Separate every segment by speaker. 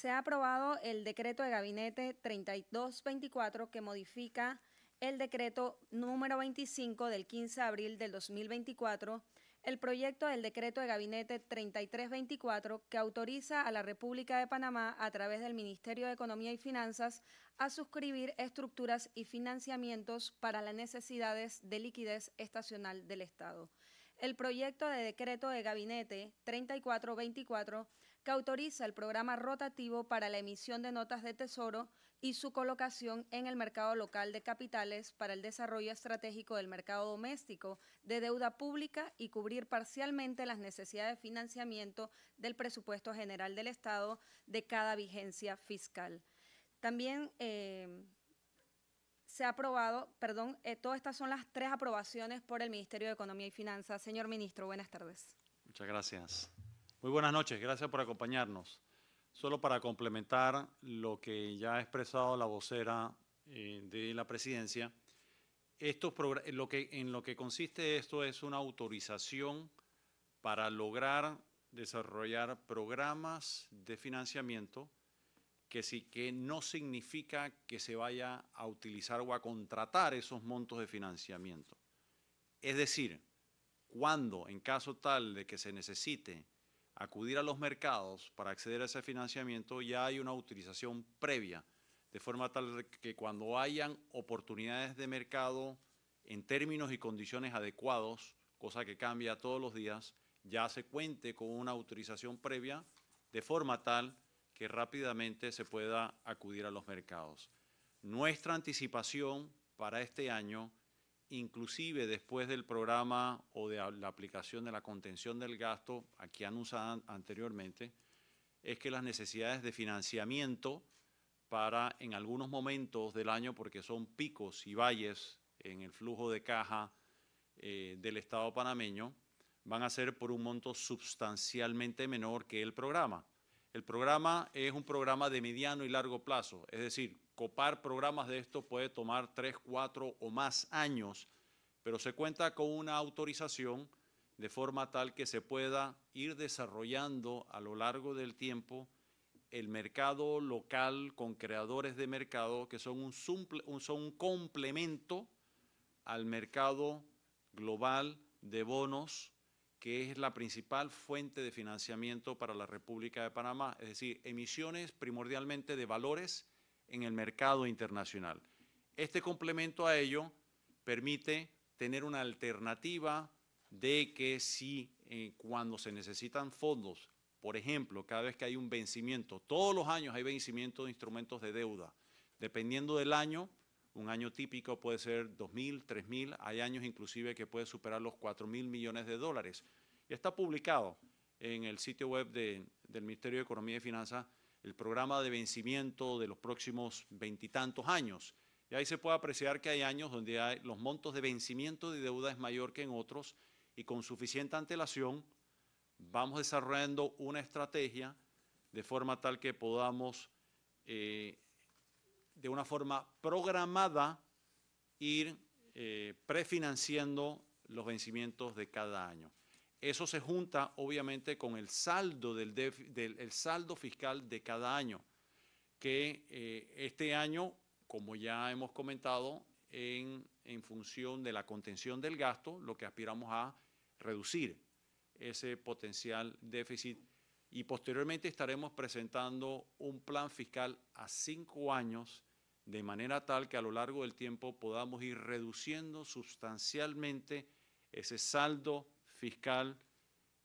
Speaker 1: Se ha aprobado el decreto de gabinete 3224 que modifica el decreto número 25 del 15 de abril del 2024, el proyecto del decreto de gabinete 3324 que autoriza a la República de Panamá a través del Ministerio de Economía y Finanzas a suscribir estructuras y financiamientos para las necesidades de liquidez estacional del Estado. El proyecto de decreto de gabinete 3424 que autoriza el programa rotativo para la emisión de notas de tesoro y su colocación en el mercado local de capitales para el desarrollo estratégico del mercado doméstico de deuda pública y cubrir parcialmente las necesidades de financiamiento del presupuesto general del Estado de cada vigencia fiscal. También se ha aprobado, todas estas son las 3 aprobaciones por el Ministerio de Economía y Finanzas. Señor Ministro, buenas tardes.
Speaker 2: Muchas gracias. Muy buenas noches, gracias por acompañarnos. Solo para complementar lo que ya ha expresado la vocera de la Presidencia, en lo que consiste esto es una autorización para lograr desarrollar programas de financiamiento que no significa que se vaya a utilizar o a contratar esos montos de financiamiento. Es decir, cuando en caso tal de que se necesite acudir a los mercados para acceder a ese financiamiento, ya hay una utilización previa, de forma tal que cuando hayan oportunidades de mercado en términos y condiciones adecuados, cosa que cambia todos los días, ya se cuente con una autorización previa, de forma tal que rápidamente se pueda acudir a los mercados. Nuestra anticipación para este año, inclusive después del programa o de la aplicación de la contención del gasto, aquí anunciada anteriormente, es que las necesidades de financiamiento para en algunos momentos del año, porque son picos y valles en el flujo de caja del Estado panameño, van a ser por un monto sustancialmente menor que el programa. El programa es un programa de mediano y largo plazo, es decir, copar programas de esto puede tomar 3, 4 o más años, pero se cuenta con una autorización de forma tal que se pueda ir desarrollando a lo largo del tiempo el mercado local con creadores de mercado que son un complemento al mercado global de bonos, que es la principal fuente de financiamiento para la República de Panamá, es decir, emisiones primordialmente de valores en el mercado internacional. Este complemento a ello permite tener una alternativa de que si cuando se necesitan fondos, por ejemplo, cada vez que hay un vencimiento, todos los años hay vencimiento de instrumentos de deuda, dependiendo del año, un año típico puede ser 2.000, 3.000, hay años inclusive que puede superar los 4.000 millones de dólares. Y está publicado en el sitio web del Ministerio de Economía y Finanzas el programa de vencimiento de los próximos 20 y tantos años. Y ahí se puede apreciar que hay años donde los montos de vencimiento de deuda es mayor que en otros y con suficiente antelación vamos desarrollando una estrategia de forma tal que podamos de una forma programada ir prefinanciando los vencimientos de cada año. Eso se junta obviamente con el saldo, el saldo fiscal de cada año, que este año, como ya hemos comentado, en función de la contención del gasto, lo que aspiramos a reducir ese potencial déficit y posteriormente estaremos presentando un plan fiscal a 5 años de manera tal que a lo largo del tiempo podamos ir reduciendo sustancialmente ese saldo fiscal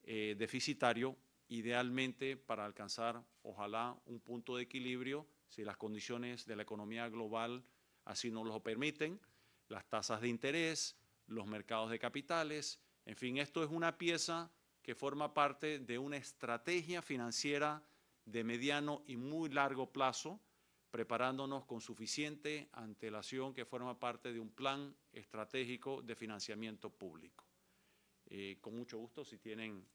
Speaker 2: deficitario, idealmente para alcanzar, ojalá, un punto de equilibrio, si las condiciones de la economía global así nos lo permiten, las tasas de interés, los mercados de capitales, en fin, esto es una pieza que forma parte de una estrategia financiera de mediano y muy largo plazo, preparándonos con suficiente antelación que forma parte de un plan estratégico de financiamiento público. Con mucho gusto, si tienen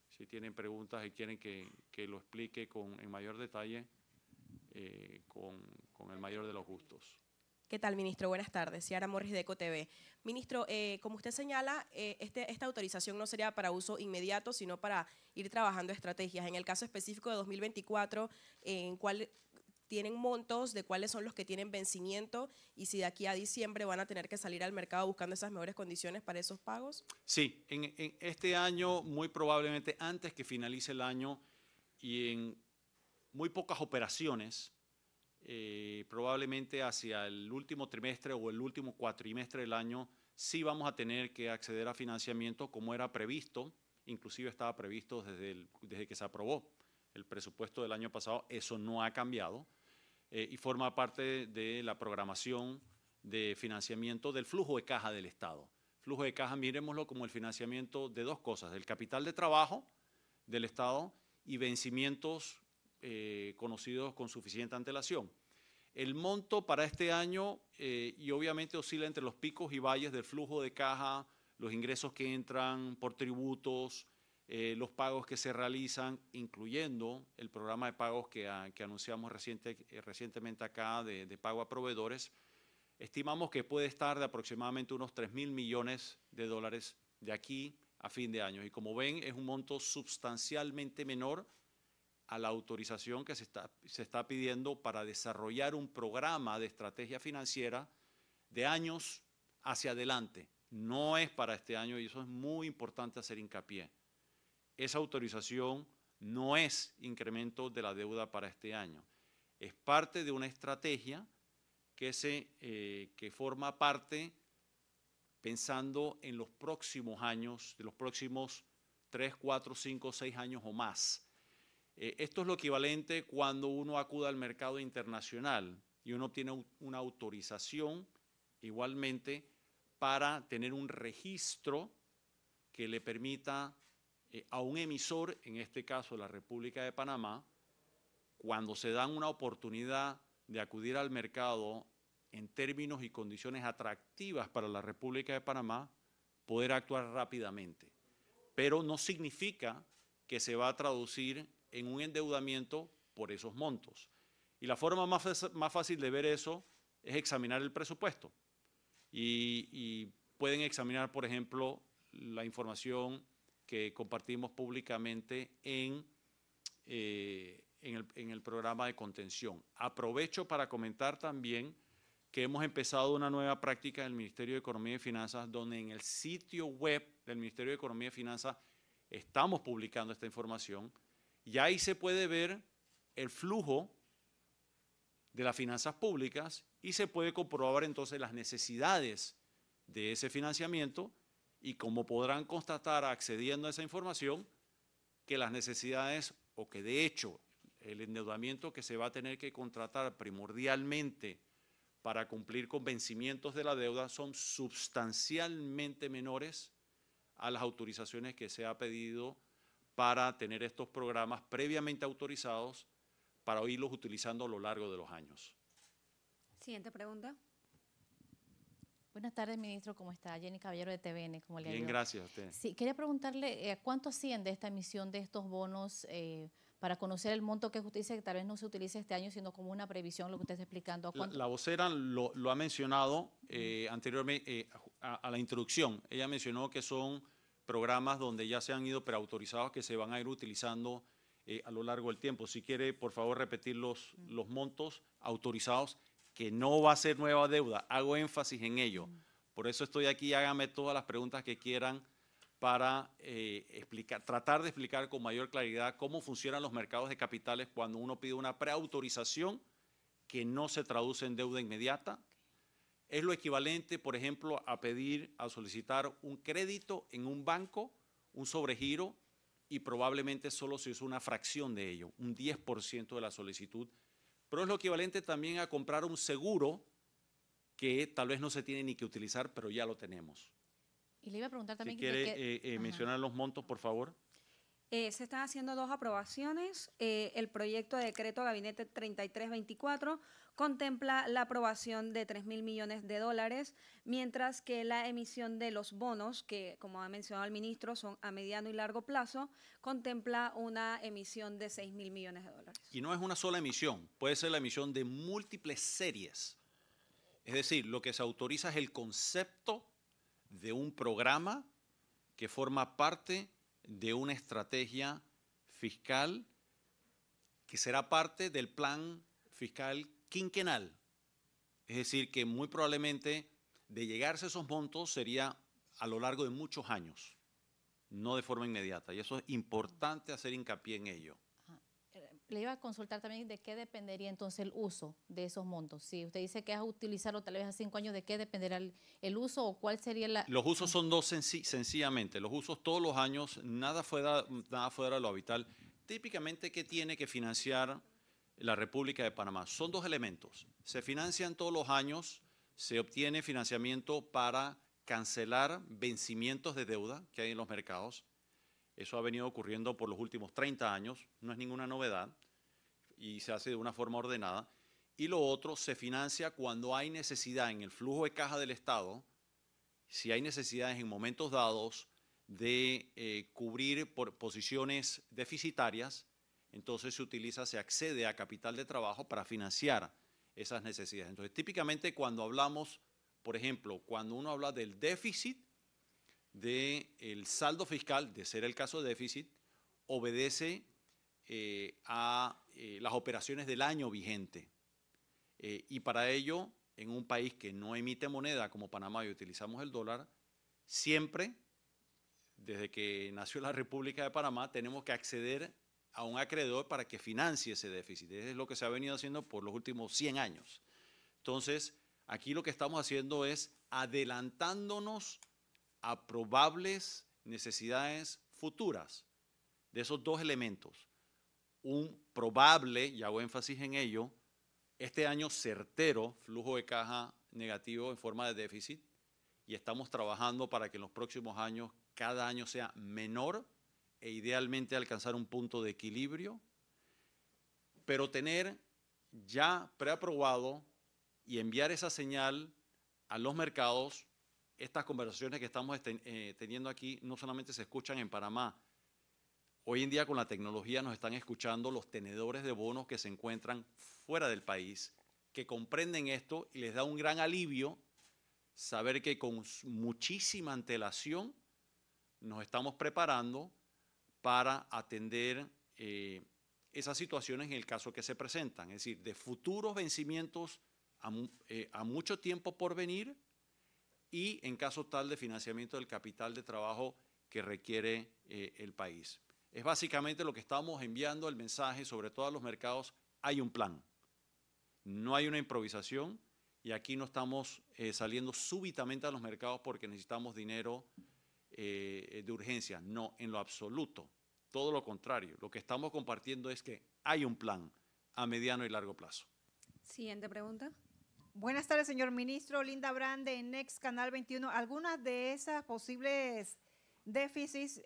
Speaker 2: preguntas y quieren que lo explique en mayor detalle, con el mayor de los gustos.
Speaker 3: ¿Qué tal, ministro? Buenas tardes. Ciara Morris de EcoTV. Ministro, como usted señala, esta autorización no sería para uso inmediato, sino para ir trabajando estrategias. En el caso específico de 2024, ¿tienen montos de cuáles son los que tienen vencimiento y si de aquí a diciembre van a tener que salir al mercado buscando esas mejores condiciones para esos pagos?
Speaker 2: Sí, en este año, muy probablemente antes que finalice el año y en muy pocas operaciones, probablemente hacia el último trimestre o el último cuatrimestre del año, sí vamos a tener que acceder a financiamiento como era previsto, inclusive estaba previsto desde que se aprobó el presupuesto del año pasado. Eso no ha cambiado y forma parte de la programación de financiamiento del flujo de caja del Estado. Flujo de caja, miremoslo como el financiamiento de dos cosas: del capital de trabajo del Estado y vencimientos conocidos con suficiente antelación. El monto para este año, y obviamente oscila entre los picos y valles del flujo de caja, los ingresos que entran por tributos, los pagos que se realizan, incluyendo el programa de pagos que anunciamos recientemente acá de pago a proveedores. Estimamos que puede estar de aproximadamente unos 3.000 millones de dólares de aquí a fin de año. Y como ven, es un monto sustancialmente menor a la autorización que se está pidiendo para desarrollar un programa de estrategia financiera de años hacia adelante. No es para este año y eso es muy importante hacer hincapié. Esa autorización no es incremento de la deuda para este año. Es parte de una estrategia que forma parte pensando en los próximos años, de los próximos 3, 4, 5, 6 años o más. Esto es lo equivalente cuando uno acude al mercado internacional y uno obtiene una autorización igualmente para tener un registro que le permita a un emisor, en este caso la República de Panamá, cuando se dan una oportunidad de acudir al mercado en términos y condiciones atractivas para la República de Panamá, poder actuar rápidamente. Pero no significa que se va a traducir en un endeudamiento por esos montos. Y la forma más fácil de ver eso es examinar el presupuesto. Y pueden examinar, por ejemplo, la información que compartimos públicamente en el programa de contención. Aprovecho para comentar también que hemos empezado una nueva práctica del Ministerio de Economía y Finanzas, donde en el sitio web del Ministerio de Economía y Finanzas estamos publicando esta información y ahí se puede ver el flujo de las finanzas públicas y se puede comprobar entonces las necesidades de ese financiamiento y como podrán constatar accediendo a esa información, que las necesidades o que de hecho el endeudamiento que se va a tener que contratar primordialmente para cumplir con vencimientos de la deuda son sustancialmente menores a las autorizaciones que se ha pedido para tener estos programas previamente autorizados para irlos utilizando a lo largo de los años.
Speaker 1: Siguiente pregunta.
Speaker 4: Buenas tardes, ministro. ¿Cómo está? Jenny Caballero de TVN. ¿Cómo le ha ido?
Speaker 2: Bien, gracias a usted.
Speaker 4: Sí, quería preguntarle cuánto asciende esta emisión de estos bonos para conocer el monto que usted dice que tal vez no se utilice este año, sino como una previsión, lo que usted está explicando.
Speaker 2: La vocera lo ha mencionado anteriormente a la introducción. Ella mencionó que son programas donde ya se han ido preautorizados que se van a ir utilizando a lo largo del tiempo. Si quiere, por favor, repetir los montos autorizados, que no va a ser nueva deuda. Hago énfasis en ello. Por eso estoy aquí. Hágame todas las preguntas que quieran para tratar de explicar con mayor claridad cómo funcionan los mercados de capitales cuando uno pide una preautorización que no se traduce en deuda inmediata. Es lo equivalente, por ejemplo, a solicitar un crédito en un banco, un sobregiro, y probablemente solo se usa una fracción de ello, un 10% de la solicitud. Pero es lo equivalente también a comprar un seguro que tal vez no se tiene ni que utilizar, pero ya lo tenemos.
Speaker 4: Y le iba a preguntar también…
Speaker 2: Si quiere mencionar los montos, por favor.
Speaker 1: Se están haciendo dos aprobaciones. El proyecto de decreto Gabinete 3324 contempla la aprobación de 3.000 millones de dólares, mientras que la emisión de los bonos, que como ha mencionado el ministro, son a mediano y largo plazo, contempla una emisión de 6.000 millones de dólares.
Speaker 2: Y no es una sola emisión, puede ser la emisión de múltiples series. Es decir, lo que se autoriza es el concepto de un programa que forma parte de una estrategia fiscal que será parte del plan fiscal quinquenal. Es decir, que muy probablemente de llegarse a esos montos sería a lo largo de muchos años, no de forma inmediata. Y eso es importante hacer hincapié en ello.
Speaker 4: Le iba a consultar también de qué dependería entonces el uso de esos montos. Si usted dice que es a utilizarlo tal vez a 5 años, ¿de qué dependerá el uso o cuál sería la...?
Speaker 2: Los usos son dos sencillamente. Los usos todos los años, nada fuera de lo habitual. Típicamente, ¿qué tiene que financiar la República de Panamá? Son dos elementos. Se financian todos los años, se obtiene financiamiento para cancelar vencimientos de deuda que hay en los mercados. Eso ha venido ocurriendo por los últimos 30 años, no es ninguna novedad y se hace de una forma ordenada. Y lo otro, se financia cuando hay necesidad en el flujo de caja del Estado, si hay necesidades en momentos dados de cubrir por posiciones deficitarias, entonces se accede a capital de trabajo para financiar esas necesidades. Entonces, típicamente cuando hablamos, por ejemplo, cuando uno habla del déficit, del saldo fiscal, de ser el caso de déficit, obedece a las operaciones del año vigente. Y para ello, en un país que no emite moneda como Panamá y utilizamos el dólar, siempre, desde que nació la República de Panamá, tenemos que acceder a un acreedor para que financie ese déficit. Eso es lo que se ha venido haciendo por los últimos 100 años. Entonces, aquí lo que estamos haciendo es adelantándonos a probables necesidades futuras de esos dos elementos. Un probable, y hago énfasis en ello, este año certero, flujo de caja negativo en forma de déficit, y estamos trabajando para que en los próximos años cada año sea menor e idealmente alcanzar un punto de equilibrio, pero tener ya preaprobado y enviar esa señal a los mercados. Estas conversaciones que estamos teniendo aquí no solamente se escuchan en Panamá. Hoy en día con la tecnología nos están escuchando los tenedores de bonos que se encuentran fuera del país, que comprenden esto y les da un gran alivio saber que con muchísima antelación nos estamos preparando para atender esas situaciones en el caso que se presentan. Es decir, de futuros vencimientos a mucho tiempo por venir, y en caso tal de financiamiento del capital de trabajo que requiere el país. Es básicamente lo que estamos enviando el mensaje, sobre todo a los mercados: hay un plan, no hay una improvisación, y aquí no estamos saliendo súbitamente a los mercados porque necesitamos dinero de urgencia, no, en lo absoluto, todo lo contrario. Lo que estamos compartiendo es que hay un plan a mediano y largo plazo.
Speaker 1: Siguiente pregunta.
Speaker 5: Buenas tardes, señor ministro. Linda Brande, en Next Canal 21. ¿Algunas de esas posibles déficits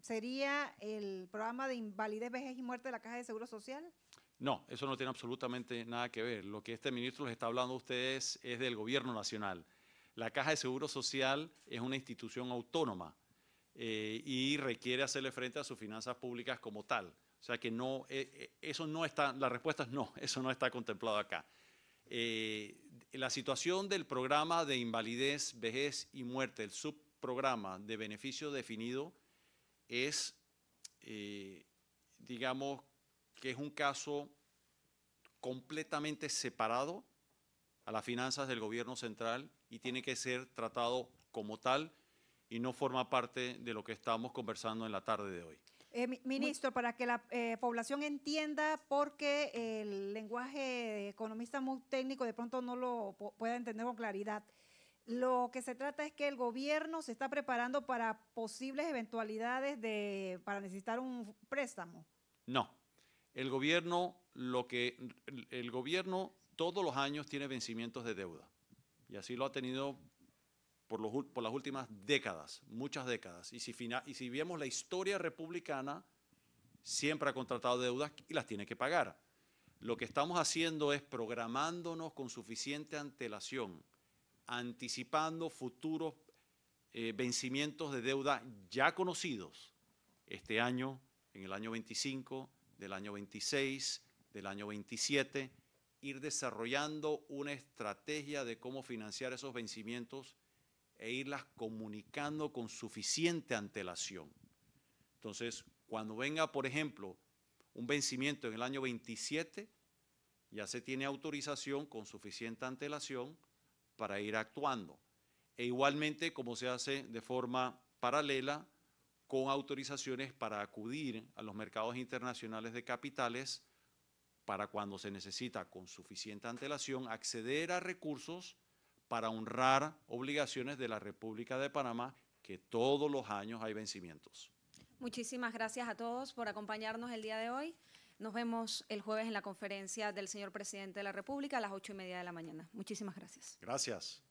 Speaker 5: sería el programa de invalidez, vejez y muerte de la Caja de Seguro Social?
Speaker 2: No, eso no tiene absolutamente nada que ver. Lo que este ministro les está hablando a ustedes es del gobierno nacional. La Caja de Seguro Social es una institución autónoma y requiere hacerle frente a sus finanzas públicas como tal. O sea que no, eso no está, la respuesta es no, eso no está contemplado acá. La situación del programa de invalidez, vejez y muerte, el subprograma de beneficio definido, es, digamos, que es un caso completamente separado a las finanzas del gobierno central y tiene que ser tratado como tal y no forma parte de lo que estamos conversando en la tarde de hoy.
Speaker 5: Ministro, para que la población entienda, porque el lenguaje de economista muy técnico de pronto no lo pueda entender con claridad, lo que se trata es que el gobierno se está preparando para posibles eventualidades para necesitar un préstamo.
Speaker 2: No, el gobierno todos los años tiene vencimientos de deuda y así lo ha tenido por las últimas décadas, muchas décadas. Y si vemos la historia republicana, siempre ha contratado deudas y las tiene que pagar. Lo que estamos haciendo es programándonos con suficiente antelación, anticipando futuros vencimientos de deuda ya conocidos este año, en el año 25, del año 26, del año 27, ir desarrollando una estrategia de cómo financiar esos vencimientos e irlas comunicando con suficiente antelación. Entonces, cuando venga, por ejemplo, un vencimiento en el año 27, ya se tiene autorización con suficiente antelación para ir actuando. E igualmente como se hace de forma paralela con autorizaciones para acudir a los mercados internacionales de capitales para cuando se necesita con suficiente antelación acceder a recursos para honrar obligaciones de la República de Panamá, que todos los años hay vencimientos.
Speaker 1: Muchísimas gracias a todos por acompañarnos el día de hoy. Nos vemos el jueves en la conferencia del señor presidente de la República a las 8:30 de la mañana. Muchísimas gracias.
Speaker 2: Gracias.